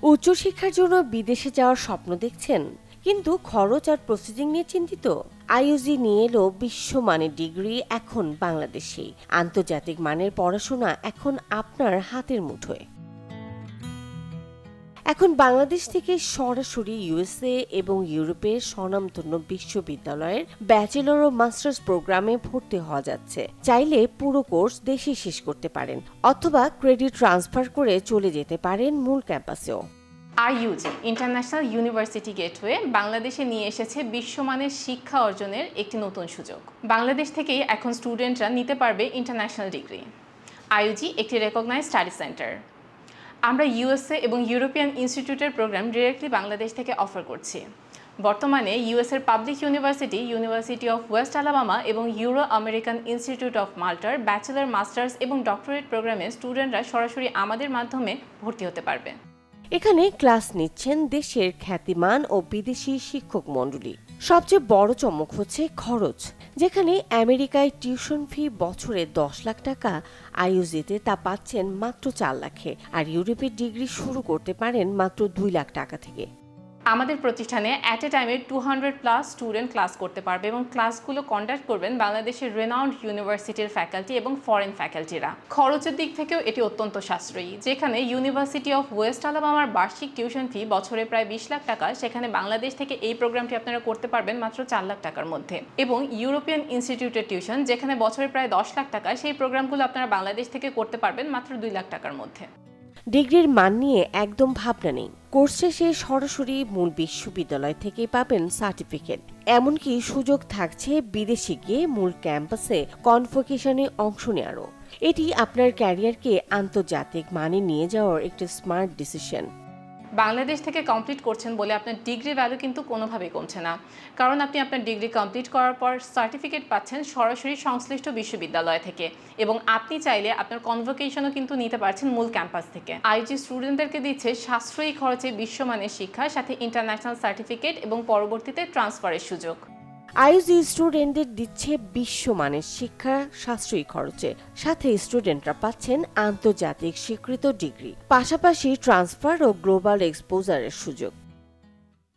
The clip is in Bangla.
উচ্চশিক্ষার জন্য বিদেশে যাওয়ার স্বপ্ন দেখছেন, কিন্তু খরচ আর প্রসেসিং নিয়ে চিন্তিত? আইইউজি নিয়ে এলো বিশ্বমানের ডিগ্রি এখন বাংলাদেশেই। আন্তর্জাতিক মানের পড়াশোনা এখন আপনার হাতের মুঠোয়। এখন বাংলাদেশ থেকে সরাসরি ইউএসএ এবং ইউরোপের স্বনামধন্য বিশ্ববিদ্যালয়ের ব্যাচেলর ও মাস্টার্স প্রোগ্রামে ভর্তি হওয়া যাচ্ছে। চাইলে পুরো কোর্স দেশে শেষ করতে পারেন, অথবা ক্রেডিট ট্রান্সফার করে চলে যেতে পারেন মূল ক্যাম্পাসেও। আইইউজি ইন্টারন্যাশনাল ইউনিভার্সিটি গেটওয়ে বাংলাদেশে নিয়ে এসেছে বিশ্বমানের শিক্ষা অর্জনের একটি নতুন সুযোগ। বাংলাদেশ থেকেই এখন স্টুডেন্টরা নিতে পারবে ইন্টারন্যাশনাল ডিগ্রি। আইইউজি একটি রেকগনাইজড স্টাডি সেন্টার। আমরা ইউএসএ এবং ইউরোপিয়ান ইনস্টিটিউটের প্রোগ্রাম ডিরেক্টলি বাংলাদেশ থেকে অফার করছি। বর্তমানে ইউএসের public university, university of West Alabama এবং ইউরো আমেরিকান ইনস্টিটিউট অফ মাল্টার ব্যাচেলর, মাস্টার্স এবং ডক্টরেট প্রোগ্রামে স্টুডেন্টরা সরাসরি আমাদের মাধ্যমে ভর্তি হতে পারবে। এখানে ক্লাস নিচ্ছেন দেশের খ্যাতিমান ও বিদেশি শিক্ষক মণ্ডলী। সবচেয়ে বড় চমক হচ্ছে খরচ। যেখানে আমেরিকায় টিউশন ফি বছরে 10 লাখ টাকা, আইইউজিতে তা পাচ্ছেন মাত্র 4 লাখে। আর ইউরোপের ডিগ্রি শুরু করতে পারেন মাত্র 2 লাখ টাকা থেকে। আমাদের প্রতিষ্ঠানে অ্যাট এ টাইমে 200+ স্টুডেন্ট ক্লাস করতে পারবে এবং ক্লাসগুলো কন্ডাক্ট করবেন বাংলাদেশের রেনাউন্ড ইউনিভার্সিটির ফ্যাকাল্টি এবং ফরেন ফ্যাকাল্টিরা। খরচের দিক থেকেও এটি অত্যন্ত সাশ্রয়ী। যেখানে ইউনিভার্সিটি অফ ওয়েস্ট আলাবামার বার্ষিক টিউশন ফি বছরে প্রায় 20 লাখ টাকা, সেখানে বাংলাদেশ থেকে এই প্রোগ্রামটি আপনারা করতে পারবেন মাত্র 4 লাখ টাকার মধ্যে। এবং ইউরোপিয়ান ইনস্টিটিউটের টিউশন, যেখানে বছরে প্রায় 10 লাখ টাকা, সেই প্রোগ্রামগুলো আপনারা বাংলাদেশ থেকে করতে পারবেন মাত্র 2 লাখ টাকার মধ্যে। ডিগ্রির মান নিয়ে একদম ভাবনা নেই। কোর্স শেষে সরাসরি মূল বিশ্ববিদ্যালয় থেকে পাবেন সার্টিফিকেট। এমনকি সুযোগ থাকছে বিদেশে গিয়ে মূল ক্যাম্পাসে কনভোকেশনে অংশ নেওয়ারও। এটি আপনার ক্যারিয়ারকে আন্তর্জাতিক মানে নিয়ে যাওয়ার একটি স্মার্ট ডিসিশন। বাংলাদেশ থেকে কমপ্লিট করছেন বলে আপনার ডিগ্রি ভ্যালু কিন্তু কোনোভাবেই কমছে না, কারণ আপনি আপনার ডিগ্রি কমপ্লিট করার পর সার্টিফিকেট পাচ্ছেন সরাসরি সংশ্লিষ্ট বিশ্ববিদ্যালয় থেকে, এবং আপনি চাইলে আপনার কনভোকেশনও কিন্তু নিতে পারছেন মূল ক্যাম্পাস থেকে। আইজি স্টুডেন্টদেরকে দিচ্ছে সাশ্রয়ী খরচে বিশ্বমানের শিক্ষা, সাথে ইন্টারন্যাশনাল সার্টিফিকেট এবং পরবর্তীতে ট্রান্সফারের সুযোগ। আইইউজি স্টুডেন্টদের দিচ্ছে বিশ্বমানের শিক্ষা সাশ্রয়ী খরচে, সাথে স্টুডেন্টরা পাচ্ছেন আন্তর্জাতিক স্বীকৃত ডিগ্রি, পাশাপাশি ট্রান্সফার ও গ্লোবাল এক্সপোজারের সুযোগ।